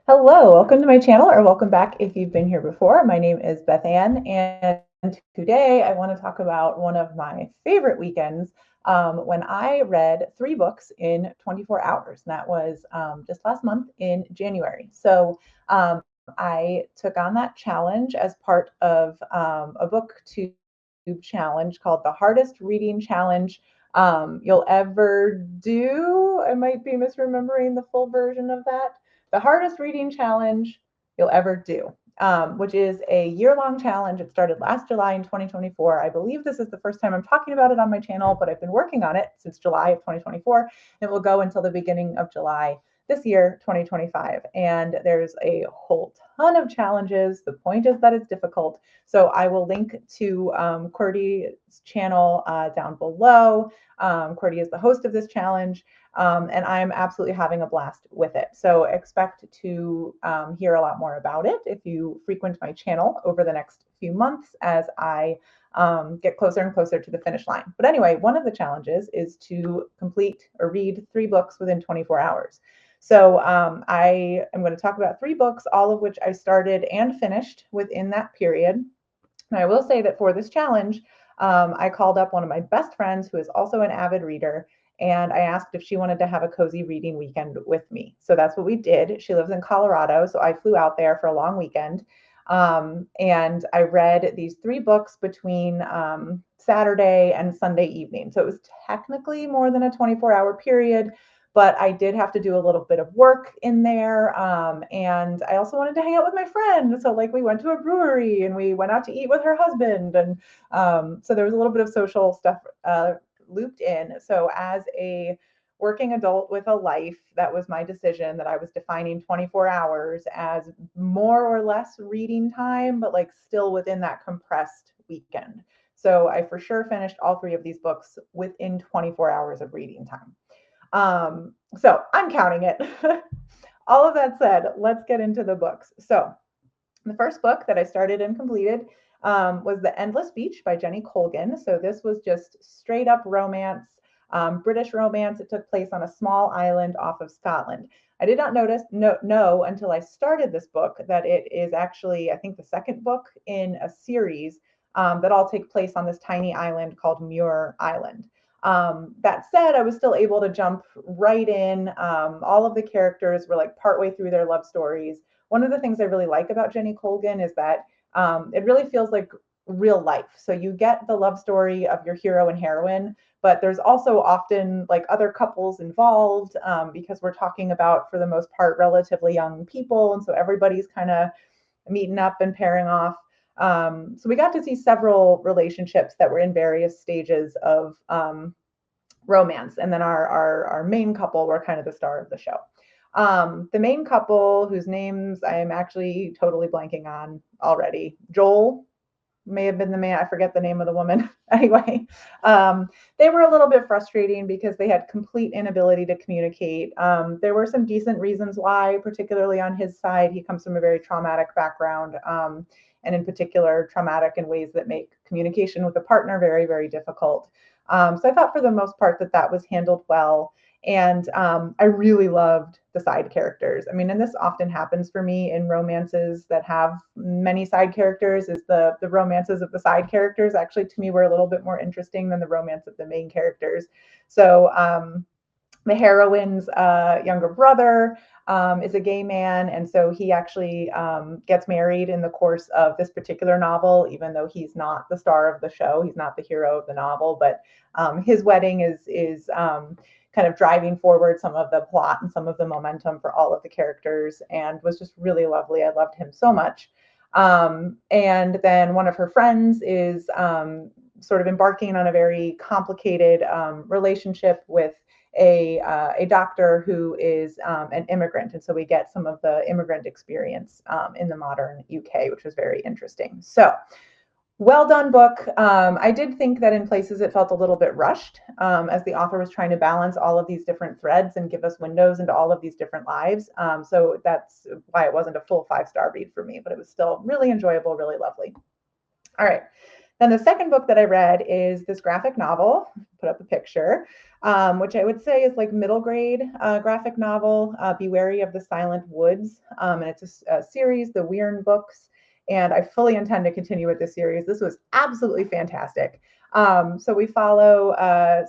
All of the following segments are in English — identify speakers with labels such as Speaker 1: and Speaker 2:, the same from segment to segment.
Speaker 1: Hello, welcome to my channel, or welcome back if you've been here before. My name is Beth Ann, and today I want to talk about one of my favorite weekends when I read 3 books in 24 hours. And that was just last month in January. So I took on that challenge as part of a booktube challenge called the Hardest Reading Challenge You'll Ever Do. I might be misremembering the full version of that. The Hardest Reading Challenge You'll Ever Do, which is a year-long challenge. It started last July in 2024. I believe this is the first time I'm talking about it on my channel, but I've been working on it since July of 2024. It will go until the beginning of July this year, 2025. And there's a whole ton of challenges. The point is that it's difficult. So I will link to QWERTY's channel down below. QWERTY is the host of this challenge. And I'm absolutely having a blast with it. So expect to hear a lot more about it if you frequent my channel over the next few months as I get closer and closer to the finish line. But anyway, one of the challenges is to complete or read 3 books within 24 hours. So I am going to talk about 3 books, all of which I started and finished within that period. And I will say that for this challenge, I called up one of my best friends who is also an avid reader, and I asked if she wanted to have a cozy reading weekend with me. So that's what we did. She lives in Colorado, so I flew out there for a long weekend. And I read these 3 books between Saturday and Sunday evening. So it was technically more than a 24-hour period, but I did have to do a little bit of work in there. And I also wanted to hang out with my friend. So like we went to a brewery and we went out to eat with her husband. And so there was a little bit of social stuff looped in. So as a working adult with a life, that was my decision, that I was defining 24 hours as more or less reading time, but like still within that compressed weekend. So I for sure finished all 3 of these books within 24 hours of reading time. So I'm counting it. All of that said, let's get into the books. So the first book that I started and completed was The Endless Beach by Jenny Colgan. So this was just straight up romance, British romance. It took place on a small island off of Scotland. I did not know until I started this book that it is actually, I think, the second book in a series that all take place on this tiny island called Muir Island. That said, I was still able to jump right in. All of the characters were like partway through their love stories. One of the things I really like about Jenny Colgan is that it really feels like real life. So you get the love story of your hero and heroine, but there's also often like other couples involved because we're talking about, for the most part, relatively young people. And so everybody's kind of meeting up and pairing off. So we got to see several relationships that were in various stages of romance. And then our main couple were kind of the star of the show. The main couple, whose names I am actually totally blanking on already, Joel may have been the man. I forget the name of the woman. Anyway, they were a little bit frustrating because they had complete inability to communicate. There were some decent reasons why, particularly on his side. He comes from a very traumatic background, and in particular, traumatic in ways that make communication with a partner very, very difficult. So I thought for the most part that was handled well. And I really loved the side characters. I mean, and this often happens for me in romances that have many side characters, is the romances of the side characters actually, to me, were a little bit more interesting than the romance of the main characters. So the heroine's younger brother is a gay man, and so he actually gets married in the course of this particular novel, even though he's not the star of the show. He's not the hero of the novel, but his wedding is kind of driving forward some of the plot and some of the momentum for all of the characters, and was just really lovely. I loved him so much. And then one of her friends is sort of embarking on a very complicated relationship with a doctor who is an immigrant. And so we get some of the immigrant experience in the modern UK, which was very interesting. So well done book. I did think that in places it felt a little bit rushed as the author was trying to balance all of these different threads and give us windows into all of these different lives. So that's why it wasn't a full 5-star read for me, but it was still really enjoyable, really lovely. All right. Then the second book that I read is this graphic novel put up a picture, which I would say is like middle grade graphic novel, Be Wary of the Silent Woods. And it's a series, the Weirn books. And I fully intend to continue with this series. This was absolutely fantastic. So we follow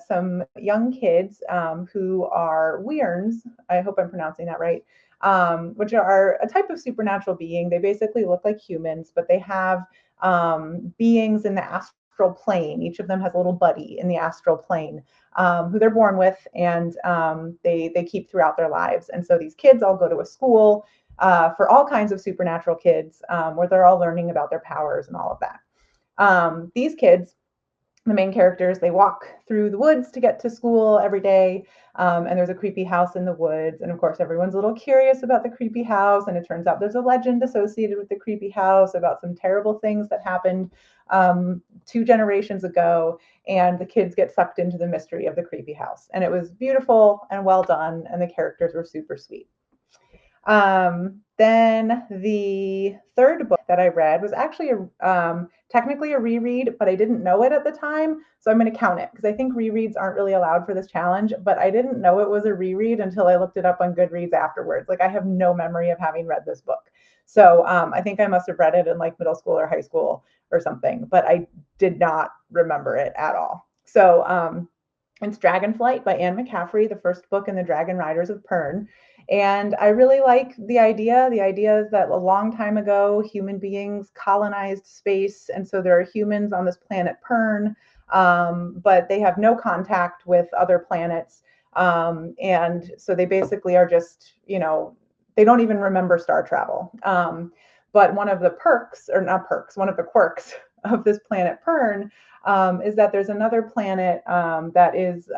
Speaker 1: some young kids who are Weirns. I hope I'm pronouncing that right. Which are a type of supernatural being. They basically look like humans, but they have beings in the astral plane. Each of them has a little buddy in the astral plane who they're born with, and they keep throughout their lives. And so these kids all go to a school for all kinds of supernatural kids where they're all learning about their powers and all of that. These kids, the main characters, they walk through the woods to get to school every day. And there's a creepy house in the woods. And of course, everyone's a little curious about the creepy house. And it turns out there's a legend associated with the creepy house about some terrible things that happened 2 generations ago. And the kids get sucked into the mystery of the creepy house. And it was beautiful and well done. And the characters were super sweet. Then the third book that I read was actually technically a reread, but I didn't know it at the time. So I'm going to count it because I think rereads aren't really allowed for this challenge, but I didn't know it was a reread until I looked it up on Goodreads afterwards. Like I have no memory of having read this book. So I think I must have read it in like middle school or high school or something, but I did not remember it at all. So it's Dragonflight by McCaffrey, the first book in the Dragon Riders of Pern. And I really like the idea. The idea is that a long time ago, human beings colonized space. And so there are humans on this planet Pern, but they have no contact with other planets. And so they basically are just, they don't even remember star travel. But one of the one of the quirks of this planet Pern is that there's another planet that is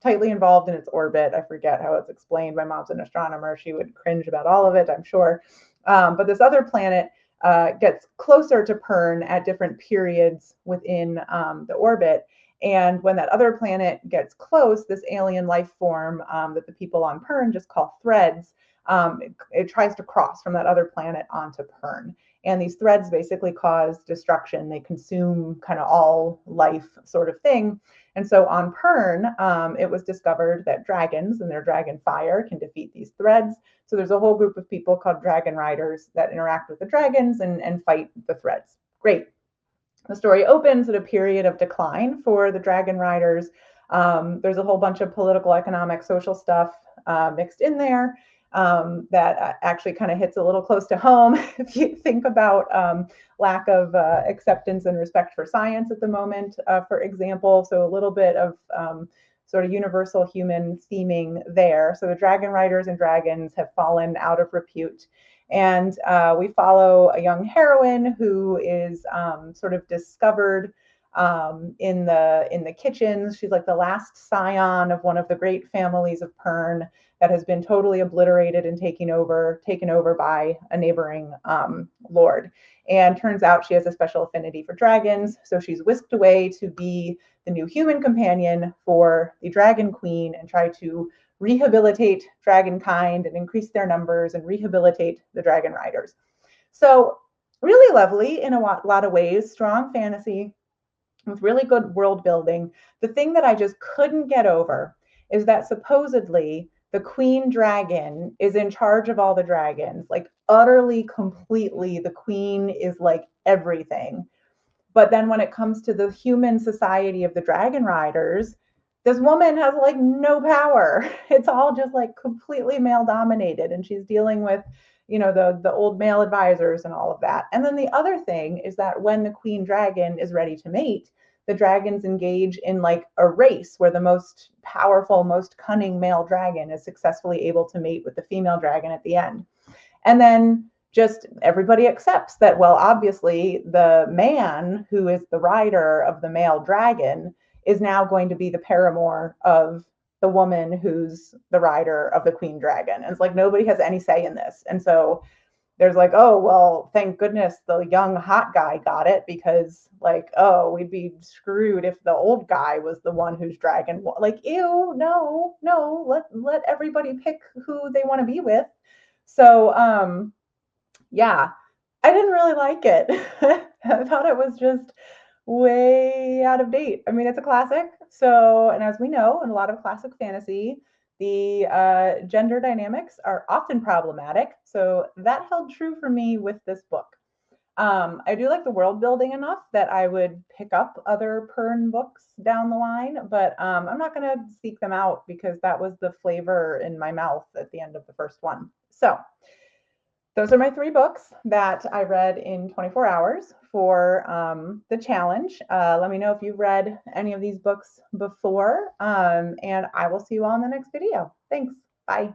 Speaker 1: tightly involved in its orbit. I forget how it's explained. My mom's an astronomer. She would cringe about all of it, I'm sure. But this other planet gets closer to Pern at different periods within the orbit. And when that other planet gets close, this alien life form that the people on Pern just call threads, it tries to cross from that other planet onto Pern. And these threads basically cause destruction. They consume kind of all life sort of thing. And so on Pern, it was discovered that dragons and their dragon fire can defeat these threads. So there's a whole group of people called dragon riders that interact with the dragons and fight the threads. Great. The story opens at a period of decline for the dragon riders. There's a whole bunch of political, economic, social stuff mixed in there. That actually kind of hits a little close to home if you think about lack of acceptance and respect for science at the moment, for example. So a little bit of sort of universal human theming there. So the dragon riders and dragons have fallen out of repute. And we follow a young heroine who is sort of discovered in the kitchens. She's like the last scion of one of the great families of Pern that has been totally obliterated and taken over by a neighboring lord. And turns out she has a special affinity for dragons. So she's whisked away to be the new human companion for the dragon queen and try to rehabilitate dragonkind and increase their numbers and rehabilitate the dragon riders. So really lovely in a lot of ways, strong fantasy with really good world building. The thing that I just couldn't get over is that supposedly the queen dragon is in charge of all the dragons, like utterly, completely. The queen is like everything. But then when it comes to the human society of the dragon riders, this woman has like no power. It's all just like completely male dominated. And she's dealing with, the old male advisors and all of that. And then the other thing is that when the queen dragon is ready to mate, the dragons engage in like a race where the most powerful, most cunning male dragon is successfully able to mate with the female dragon at the end. And then just everybody accepts that, well, obviously the man who is the rider of the male dragon is now going to be the paramour of the woman who's the rider of the queen dragon. And it's like nobody has any say in this. And so there's like, oh, well, thank goodness the young hot guy got it, because like, oh, we'd be screwed if the old guy was the one whose dragon, like, ew, no, let everybody pick who they want to be with. So, yeah, I didn't really like it. I thought it was just way out of date. I mean, it's a classic, So, and as we know, in a lot of classic fantasy, the gender dynamics are often problematic. So that held true for me with this book. I do like the world building enough that I would pick up other Pern books down the line, but I'm not going to seek them out because that was the flavor in my mouth at the end of the first one. So those are my 3 books that I read in 24 hours for the challenge. Let me know if you've read any of these books before, and I will see you all in the next video. Thanks. Bye.